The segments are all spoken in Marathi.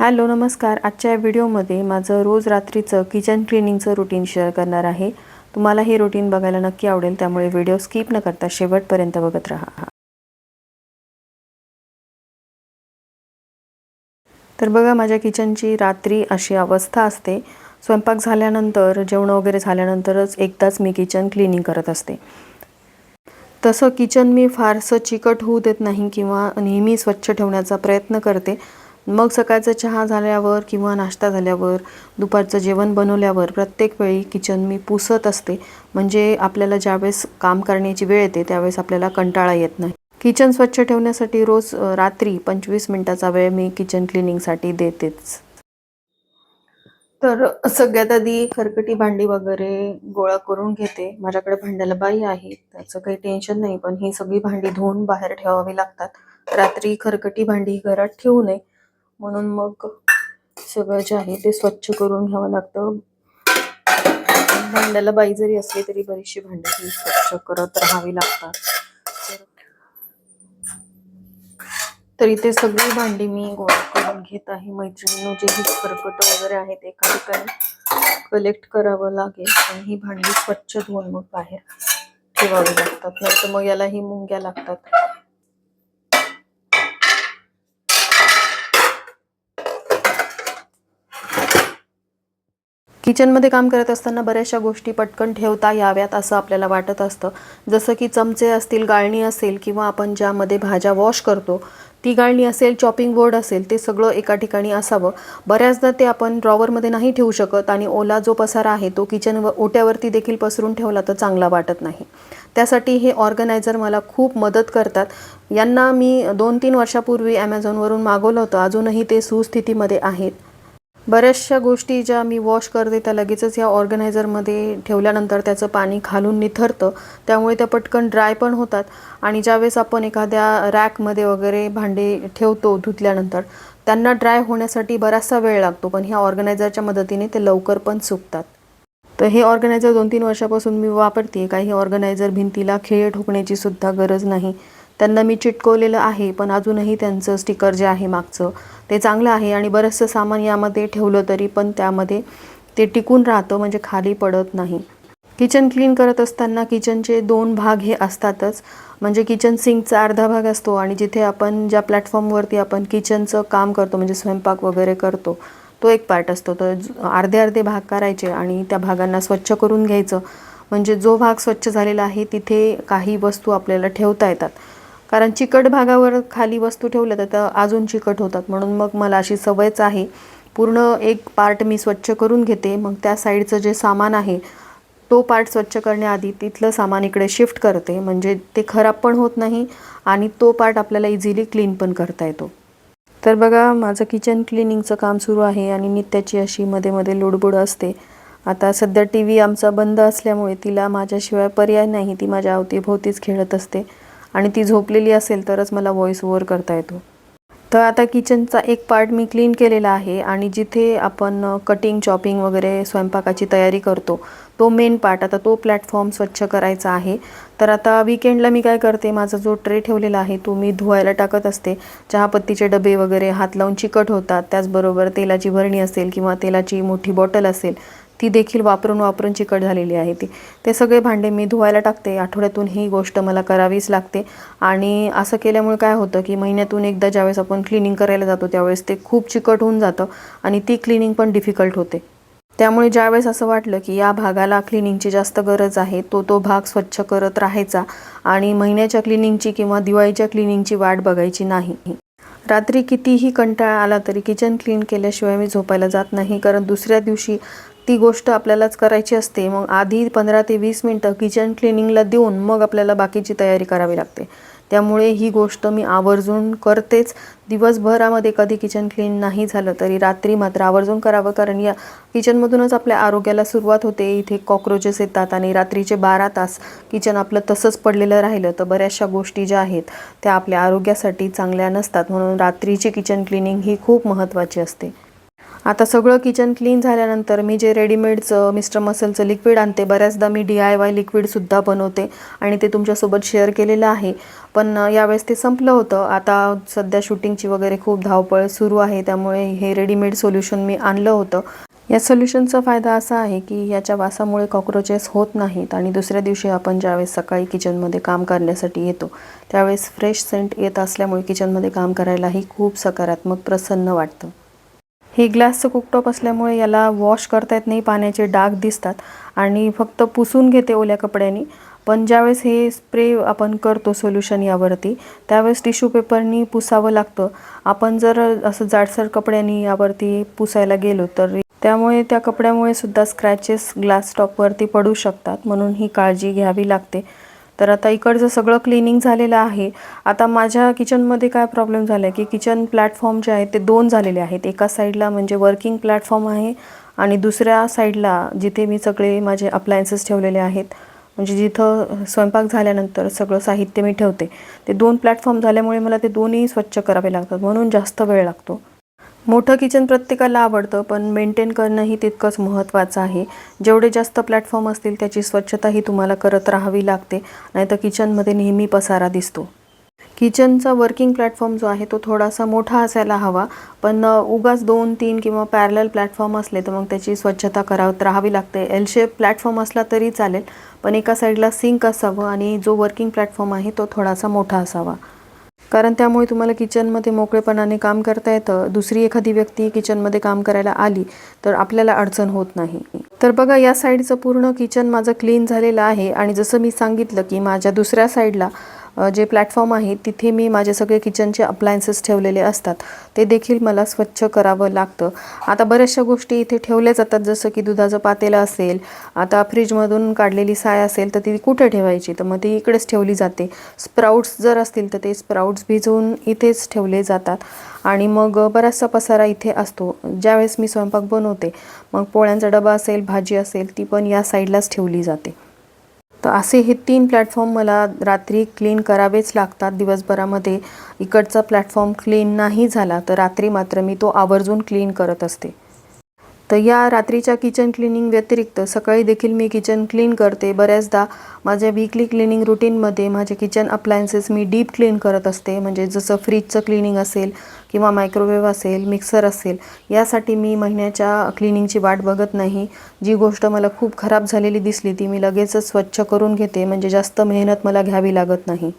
हॅलो नमस्कार. आजच्या व्हिडिओमध्ये माझं रोज रात्रीचं किचन क्लिनिंगचं रुटीन शेअर करणार आहे. तुम्हाला हे रुटीन बघायला नक्की आवडेल, त्यामुळे व्हिडिओ स्किप न करता शेवटपर्यंत बघत राहा. तर बघा, माझ्या किचनची रात्री अशी अवस्था असते. स्वयंपाक झाल्यानंतर, जेवण वगैरे झाल्यानंतरच एकदाच मी किचन क्लिनिंग करत असते. तसं किचन मी फारसं चिकट होऊ देत नाही किंवा नेहमी स्वच्छ ठेवण्याचा प्रयत्न करते. मग सकाळचा चहा झाल्यावर किंवा नाश्ता झाल्यावर, दुपारचं जेवण बनवल्यावर प्रत्येक वेळी किचन मी पुसत असते. म्हणजे आपल्याला ज्यावेळेस काम करण्याची वेळ येते त्यावेळेस आपल्याला कंटाळा येत नाही. किचन स्वच्छ ठेवण्यासाठी रोज रात्री 25 मिनिटाचा वेळ मी किचन क्लिनिंगसाठी देतेच. तर सगळ्यात आधी खरकटी भांडी वगैरे गोळा करून घेते. माझ्याकडे भांड्याला बाई आहे, त्याचं काही टेन्शन नाही. पण ही सगळी भांडी धुवून बाहेर ठेवावी लागतात. रात्री खरकटी भांडी घरात ठेवू नये म्हणून मग सगळं जे आहे ते स्वच्छ करून घ्यावं लागतं. भांड्याला बाई जरी असली तरी बरीचशी भांडी ही स्वच्छ करत राहावी लागतात. तर इथे सगळी भांडी मी गोळा करून घेत आहे. मैत्रिणींनो, जे ही खरकट वगैरे आहेत एका ठिकाणी कलेक्ट करावं लागेल आणि ही भांडी स्वच्छ धुवून मग बाहेर ठेवावी लागतात, नाही तर मग यालाही मुंग्या लागतात. किचनमध्ये काम करत असताना बऱ्याचशा गोष्टी पटकन ठेवता याव्यात असं आपल्याला वाटत असतं. जसं की चमचे असतील, गाळणी असेल किंवा आपण ज्यामध्ये भाज्या वॉश करतो ती गाळणी असेल, चॉपिंग बोर्ड असेल, ते सगळं एका ठिकाणी असावं. बऱ्याचदा ते आपण ड्रॉवरमध्ये नाही ठेवू शकत आणि ओला जो पसारा आहे तो किचन ओट्यावरती देखील पसरून ठेवला तर चांगला वाटत नाही. त्यासाठी हे ऑर्गनायझर मला खूप मदत करतात. यांना मी 2-3 वर्षापूर्वी ॲमेझॉनवरून मागवलं होतं. अजूनही ते सुस्थितीमध्ये आहेत. बऱ्याचशा गोष्टी ज्या मी वॉश करते त्या लगेचच या ऑर्गनायझरमध्ये ठेवल्यानंतर त्याचं पाणी खालून निथरतं, त्यामुळे त्या पटकन ड्राय पण होतात. आणि ज्यावेळेस आपण एखाद्या रॅकमध्ये वगैरे भांडे ठेवतो धुतल्यानंतर, त्यांना ड्राय होण्यासाठी बराचसा वेळ लागतो, पण ह्या ऑर्गनायझरच्या मदतीने ते लवकर पण सुकतात. तर हे ऑर्गनायझर 2-3 वर्षापासून मी वापरते. काही ऑर्गनायझर भिंतीला खिळे ठोकण्याची सुद्धा गरज नाही. त्यांना मी चिटकवलेलं आहे, पण अजूनही त्यांचं स्टिकर जे आहे मागचं ते चांगलं आहे आणि बरंचसं सामान यामध्ये ठेवलं तरी पण त्यामध्ये ते टिकून राहतं, म्हणजे खाली पडत नाही. किचन क्लीन करत असताना किचनचे 2 भाग हे असतातच. म्हणजे किचन सिंकचा अर्धा भाग असतो आणि जिथे आपण ज्या प्लॅटफॉर्मवरती आपण किचनचं काम करतो, म्हणजे स्वयंपाक वगैरे करतो, तो एक पार्ट असतो. तर अर्धे अर्धे भाग करायचे आणि त्या भागांना स्वच्छ करून घ्यायचं. म्हणजे जो भाग स्वच्छ झालेला आहे तिथे काही वस्तू आपल्याला ठेवता येतात. कारण चिकट भागावर खाली वस्तू ठेवल्या तर त्या अजून चिकट होतात. म्हणून मग मला अशी सवयच आहे, पूर्ण एक पार्ट मी स्वच्छ करून घेते. मग त्या साईडचं जे सामान आहे तो पार्ट स्वच्छ करण्याआधी तिथलं सामान इकडे शिफ्ट करते, म्हणजे ते खराब पण होत नाही आणि तो पार्ट आपल्याला इझिली क्लीन पण करता येतो. तर बघा, माझं किचन क्लिनिंगचं काम सुरू आहे आणि नित्याची अशी मध्ये मध्ये लुडबुड असते. आता सध्या टी व्ही आमचा बंद असल्यामुळे तिला माझ्याशिवाय पर्याय नाही. ती माझ्या अवतीभोवतीच खेळत असते आणि ती झोपलेली असेल तरच मला व्हॉइस ओव्हर करता येतो. तर आता किचनचा एक पार्ट मी क्लीन केलेला आहे आणि जिथे आपण कटिंग, चॉपिंग वगैरे स्वयंपाकाची तयारी करतो तो मेन पार्ट, आता तो प्लॅटफॉर्म स्वच्छ करायचा आहे. तर आता वीकेंडला मी काय करते, माझा जो ट्रे ठेवलेला आहे तो मी धुवायला टाकत असते. चहापत्तीचे डबे वगैरे हात लावून चिकट होतात. त्याचबरोबर तेलाची भरणी असेल किंवा तेलाची मोठी बॉटल असेल ती देखील वापरून चिकट झालेली आहे. ते सगळे भांडे मी धुवायला टाकते. आठवड्यातून ही गोष्ट मला करावीच लागते आणि असं केल्यामुळे काय होतं की महिन्यातून एकदा ज्यावेळेस आपण क्लिनिंग करायला जातो त्यावेळेस ते खूप चिकट होऊन जातं आणि ती क्लिनिंग पण डिफिकल्ट होते. त्यामुळे ज्यावेळेस असं वाटलं की या भागाला क्लिनिंगची जास्त गरज आहे, तो भाग स्वच्छ करत राहायचा आणि महिन्याच्या क्लिनिंगची किंवा दिवाळीच्या क्लिनिंगची वाट बघायची नाही. रात्री कितीही कंटाळा आला तरी किचन क्लीन केल्याशिवाय मी झोपायला जात नाही, कारण दुसऱ्या दिवशी ती गोष्ट आपल्यालाच करायची असते. मग आधी 15 ते 20 मिनटं किचन क्लिनिंगला देऊन मग आपल्याला बाकीची तयारी करावी लागते. त्यामुळे ही गोष्ट मी आवर्जून करतेच. दिवसभरामध्ये कधी किचन क्लीन नाही झालं तरी रात्री मात्र आवर्जून करावं, कारण या किचनमधूनच आपल्या आरोग्याला सुरुवात होते. इथे कॉक्रोचेस येतात आणि रात्रीचे 12 तास किचन आपलं तसंच पडलेलं राहिलं तर बऱ्याचशा गोष्टी ज्या आहेत त्या आपल्या आरोग्यासाठी चांगल्या नसतात. म्हणून रात्रीची किचन क्लिनिंग ही खूप महत्त्वाची असते. आता सगळं किचन क्लीन झाल्यानंतर मी जे रेडीमेडचं मिस्टर मसलचं लिक्विड आणते, बऱ्याचदा मी DIY लिक्विडसुद्धा बनवते आणि ते तुमच्यासोबत शेअर केलेलं आहे. पण यावेळेस ते संपलं होतं. आता सध्या शूटिंगची वगैरे खूप धावपळ सुरू आहे, त्यामुळे हे रेडीमेड सोल्युशन मी आणलं होतं. या सोल्युशनचा फायदा असा आहे की याच्या वासामुळे कॉक्रोचेस होत नाहीत आणि दुसऱ्या दिवशी आपण ज्यावेळेस सकाळी किचनमध्ये काम करण्यासाठी येतो त्यावेळेस फ्रेश सेंट येत असल्यामुळे किचनमध्ये काम करायलाही खूप सकारात्मक प्रसन्न वाटतं. हे ग्लासचं कुकटॉप असल्यामुळे याला वॉश करता येत नाही, पाण्याचे डाग दिसतात आणि फक्त पुसून घेते ओल्या कपड्यांनी. पण ज्यावेळेस हे स्प्रे आपण करतो सोल्युशन यावरती त्यावेळेस टिश्यू पेपरनी पुसावं लागतं. आपण जर असं जाडसर कपड्यांनी यावरती पुसायला गेलो तर त्यामुळे त्या कपड्यामुळे सुद्धा स्क्रॅचेस ग्लास टॉपवरती पडू शकतात, म्हणून ही काळजी घ्यावी लागते. तर आता इकडचं सगळं क्लिनिंग झालेलं आहे. आता माझ्या किचनमध्ये काय प्रॉब्लेम झाला आहे की किचन प्लॅटफॉर्म जे आहेत ते 2 झालेले आहेत. एका साईडला म्हणजे वर्किंग प्लॅटफॉर्म आहे आणि दुसऱ्या साईडला जिथे मी सगळे माझे अप्लायन्सेस ठेवलेले आहेत, म्हणजे जिथं स्वयंपाक झाल्यानंतर सगळं साहित्य मी ठेवते, ते 2 प्लॅटफॉर्म झाल्यामुळे मला ते दोन्ही स्वच्छ करावे लागतात, म्हणून जास्त वेळ लागतो. मोठं किचन प्रत्येकाला आवडतं, पण मेंटेन करणंही तितकंच महत्त्वाचं आहे. जेवढे जास्त प्लॅटफॉर्म असतील त्याची स्वच्छताही तुम्हाला करत राहावी लागते, नाहीतर किचनमध्ये नेहमी पसारा दिसतो. किचनचा वर्किंग प्लॅटफॉर्म जो आहे तो थोडासा मोठा असायला हवा, पण उगाच 2-3 किंवा पॅरलल प्लॅटफॉर्म असले तर मग त्याची स्वच्छता करत राहावी लागते. एल शेप प्लॅटफॉर्म असला तरी चालेल, पण एका साईडला सिंक असावं आणि जो वर्किंग प्लॅटफॉर्म आहे तो थोडासा मोठा असावा, कारण त्यामुळे तुम्हाला किचनमध्ये मोकळेपणाने काम करता येतं. दुसरी एखादी व्यक्ती किचनमध्ये काम करायला आली तर आपल्याला अडचण होत नाही. तर बघा, या साईडचं पूर्ण किचन माझं क्लीन झालेलं आहे आणि जसं मी सांगितलं की माझ्या दुसऱ्या साईडला जे प्लॅटफॉर्म आहे तिथे मी माझे सगळे किचनचे अप्लायन्सेस ठेवलेले असतात, ते देखील मला स्वच्छ करावं लागतं. आता बऱ्याचशा गोष्टी इथे ठेवल्या जातात, जसं की दुधाचं पातेलं असेल, आता फ्रीजमधून काढलेली साय असेल तर ती कुठे ठेवायची, तर मग ती इकडेच ठेवली जाते. स्प्राउट्स जर असतील तर ते स्प्राउट्स भिजवून इथेच ठेवले जातात आणि मग बराचसा पसारा इथे असतो. ज्यावेळेस मी स्वयंपाक बनवते मग पोळ्यांचा डबा असेल, भाजी असेल, ती पण या साईडलाच ठेवली जाते. तर असे हे 3 प्लॅटफॉर्म मला रात्री क्लीन करावेच लागतात दिवसभरामध्ये. इकडचा प्लॅटफॉर्म क्लीन नाही झाला तर रात्री मात्र मी तो आवर्जून क्लीन करत असते. तर या रात्रीच्या किचन क्लिनिंग व्यतिरिक्त सकाळी देखील मी किचन क्लीन करते. बऱ्याचदा माझ्या वीकली क्लिनिंग रुटीनमध्ये माझे किचन अप्लायन्सेस मी डीप क्लीन करत असते, म्हणजे जसं फ्रीजचं क्लिनिंग असेल किंवा मायक्रोवेव्ह असेल, मिक्सर असेल, यासाठी मी महिन्याच्या क्लिनिंगची वाट बघत नाही. जी गोष्ट मला खूप खराब झालेली दिसली ती मी लगेचच स्वच्छ करून घेते, म्हणजे जास्त मेहनत मला घ्यावी लागत नाही.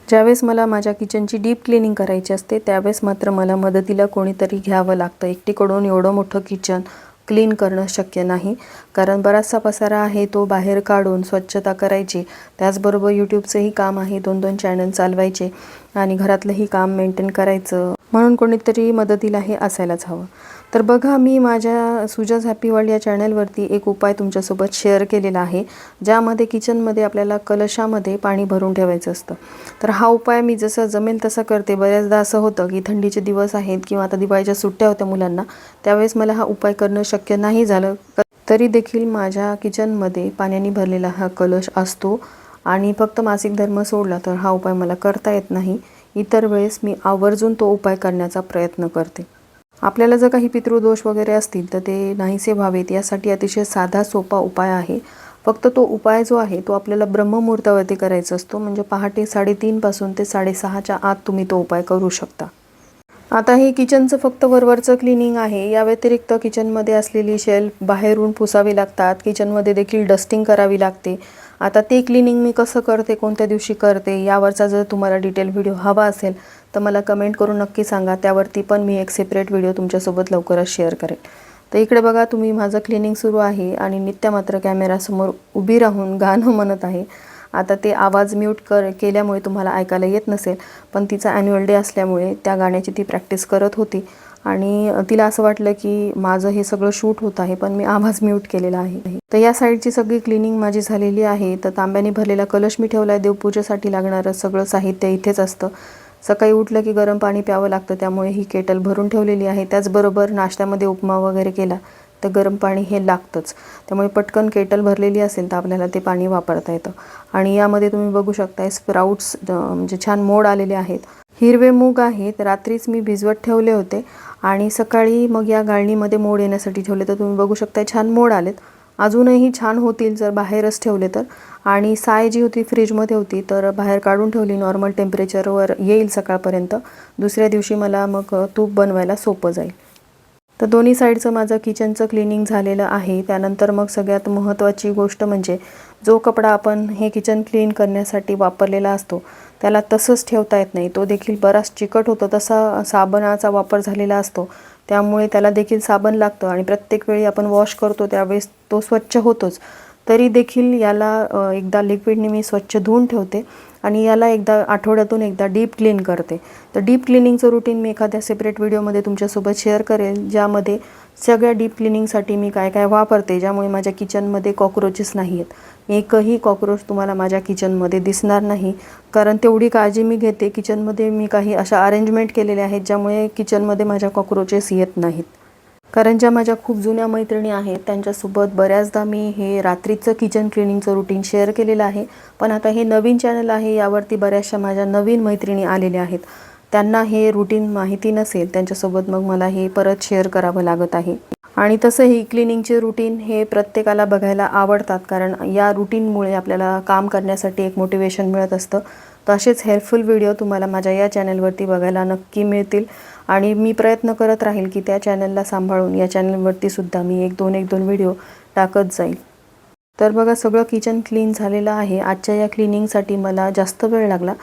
ज्यावेळेस मला माझ्या किचनची डीप क्लिनिंग करायची असते त्यावेळेस मात्र मला मदतीला कोणीतरी घ्यावं लागतं. एकटीकडून एवढं मोठं किचन क्लीन करणं शक्य नाही, कारण बराचसा पसारा आहे तो बाहेर काढून स्वच्छता करायची. त्याचबरोबर यूट्यूबचंही काम आहे, 2-2 चॅनल चालवायचे आणि घरातलंही काम मेंटेन करायचं, म्हणून कोणीतरी मदतीला हे असायलाच हवं. तर बघा, मी माझ्या सुजाज हॅपी वर्ल्ड या चॅनलवरती एक उपाय तुमच्यासोबत शेअर केलेला आहे, ज्यामध्ये किचनमध्ये आपल्याला कलशामध्ये पाणी भरून ठेवायचं असतं. तर हा उपाय मी जसं जमेल तसं करते. बऱ्याचदा असं होतं की थंडीचे दिवस आहेत किंवा आता दिवाळीच्या सुट्ट्या होत्या मुलांना, त्यावेळेस मला हा उपाय करणं शक्य नाही झालं. तरी देखील माझ्या किचनमध्ये पाण्याने भरलेला हा कलश असतो आणि फक्त मासिक धर्म सोडला तर हा उपाय मला करता येत नाही. इतर वेळेस मी आवर्जून तो उपाय करण्याचा प्रयत्न करते. आपल्याला जर काही पितृदोष वगैरे असतील तर ते नाहीसे व्हावेत यासाठी अतिशय साधा सोपा उपाय आहे. फक्त तो उपाय जो आहे तो आपल्याला ब्रह्ममुहूर्तावरती करायचा असतो, म्हणजे पहाटे 3:30 पासून ते 6:30च्या आत तुम्ही तो उपाय करू शकता. आता हे किचनचं फक्त वरवरचं क्लिनिंग आहे. या व्यतिरिक्त किचनमध्ये असलेली शेल्फ बाहेरून पुसावी लागतात. किचनमध्ये देखील डस्टिंग करावी लागते. आता ते क्लिनिंग मी कसं करते, कोणत्या दिवशी करते, यावरचा जर तुम्हाला डिटेल व्हिडिओ हवा असेल तर मला कमेंट करून नक्की सांगा. त्यावरती पण मी एक सेपरेट व्हिडिओ तुमच्यासोबत लवकरच शेअर करेन. तर इकडे बघा, तुम्ही माझं क्लिनिंग सुरू आहे आणि नित्या मात्र कॅमेरासमोर उभी राहून गाणं म्हणत आहे. आता ते आवाज म्यूट केल्यामुळे तुम्हाला ऐकायला येत नसेल, पण तिचा ॲन्युअल डे असल्यामुळे त्या गाण्याची ती प्रॅक्टिस करत होती आणि तिला असं वाटलं की माझं हे सगळं शूट होत आहे, पण मी आवाज म्यूट केलेला आहे. तर या साईडची सगळी क्लिनिंग माझी झालेली आहे. तर तांब्याने भरलेला कलश मी ठेवला आहे. देवपूजेसाठी लागणारं सगळं साहित्य इथेच असतं. सकाळी उठलं की गरम पाणी प्यावं लागतं, त्यामुळे ही केटल भरून ठेवलेली आहे. त्याचबरोबर नाश्त्यामध्ये उपमा वगैरे केला तर गरम पाणी हे लागतंच. त्यामुळे पटकन केटल भरलेली असेल तर आपल्याला ते पाणी वापरता येतं. आणि यामध्ये तुम्ही बघू शकता स्प्राउट्स म्हणजे छान मोड आलेले आहेत. हिरवे मूग आहेत, रात्रीच मी भिजवत ठेवले होते आणि सकाळी मग या गाळणीमध्ये मोड येण्यासाठी ठेवले. तर तुम्ही बघू शकता छान मोड आलेत. अजूनही छान होतील जर बाहेरच ठेवले तर. आणि साय जी होती फ्रीजमध्ये होती, तर बाहेर काढून ठेवली. नॉर्मल टेम्परेचरवर येईल सकाळपर्यंत. दुसऱ्या दिवशी मला मग तूप बनवायला सोपं जाईल. तर दोन्ही साईडचं माझं किचनचं क्लिनिंग झालेलं आहे. त्यानंतर मग सगळ्यात महत्त्वाची गोष्ट म्हणजे जो कपडा आपण हे किचन क्लीन करण्यासाठी वापरलेला असतो त्याला तसंच ठेवता येत नाही. तो देखील बराच चिकट होतो. तसा साबणाचा वापर झालेला असतो, त्यामुळे त्याला देखील साबण लागतं आणि प्रत्येक वेळी आपण वॉश करतो त्यावेळेस तो स्वच्छ होतोच. तरी देखील याला एकदा लिक्विडने मी स्वच्छ धुवून ठेवते आणि याला आठवड्यातून एकदा डीप क्लीन करते. तर डीप क्लिनिंगचं रुटीन मी एखाद्या सेपरेट व्हिडिओमध्ये तुमच्यासोबत शेअर करेल, ज्यामध्ये सगळ्या डीप क्लिनिंगसाठी मी काय काय वापरते, ज्यामुळे माझ्या किचनमध्ये कॉक्रोचेस नाही आहेत. एकही कॉक्रोच तुम्हाला माझ्या किचनमध्ये दिसणार नाही, कारण तेवढी काळजी मी घेते. किचनमध्ये मी काही अशा अरेंजमेंट केलेल्या आहेत ज्यामुळे किचनमध्ये माझ्या कॉक्रोचेस येत नाहीत. कारण ज्या माझ्या खूप जुन्या मैत्रिणी आहेत त्यांच्यासोबत बऱ्याचदा मी हे रात्रीचं किचन क्लिनिंगचं रुटीन शेअर केलेलं आहे. पण आता हे नवीन चॅनल आहे, यावरती बऱ्याचशा माझ्या नवीन मैत्रिणी आलेल्या आहेत. त्यांना हे रुटीन माहिती नसेल, त्यांच्यासोबत मग मला हे परत शेअर करावं लागत आहे. आणि तसंही क्लिनिंगचे रुटीन हे प्रत्येकाला बघायला आवडतात, कारण या रुटीनमुळे आपल्याला काम करण्यासाठी एक मोटिवेशन मिळत असतं. तर असेच हेल्पफुल व्हिडिओ तुम्हाला माझ्या या चॅनलवरती बघायला नक्की मिळतील. आणि मी प्रयत्न करत राहील की त्या चॅनलला सांभाळून या चॅनलवरती सुद्धा मी एक दोन व्हिडिओ टाकत जाईल. तर बघा, सगळं किचन क्लीन झालेलं आहे. आजच्या या क्लिनिंगसाठी मला जास्त वेळ लागला,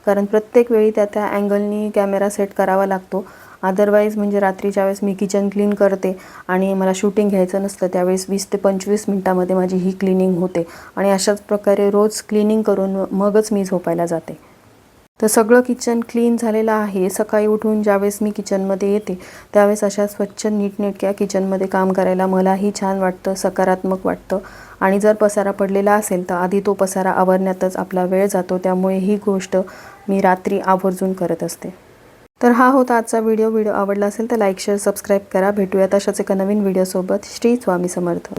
कारण प्रत्येक वेळी त्या अँगलनी कॅमेरा सेट करावा लागतो. अदरवाईज म्हणजे रात्रीच्या वेळेस मी किचन क्लीन करते आणि मला शूटिंग घ्यायचं नसतं त्यावेळेस 20 ते 25 मिनटामध्ये माझी ही क्लिनिंग होते. आणि अशाच प्रकारे रोज क्लिनिंग करून मगच मी झोपायला जाते. तर सगळं किचन क्लीन झालेलं आहे. सकाळी उठून ज्यावेळेस मी किचनमध्ये येते त्यावेळेस अशा स्वच्छ नीटनेटक्या किचनमध्ये काम करायला मलाही छान वाटतं, सकारात्मक वाटतं. आणि जर पसारा पडलेला असेल तर आधी तो पसारा आवरण्यातच आपला वेळ जातो. त्यामुळे ही गोष्ट मी रात्री आवर्जून करत असते. तर हा होता आजचा व्हिडिओ. आवडला असेल तर लाईक, शेअर, सबस्क्राईब करा. भेटूयात अशाच एका नवीन व्हिडिओसोबत. श्री स्वामी समर्थ.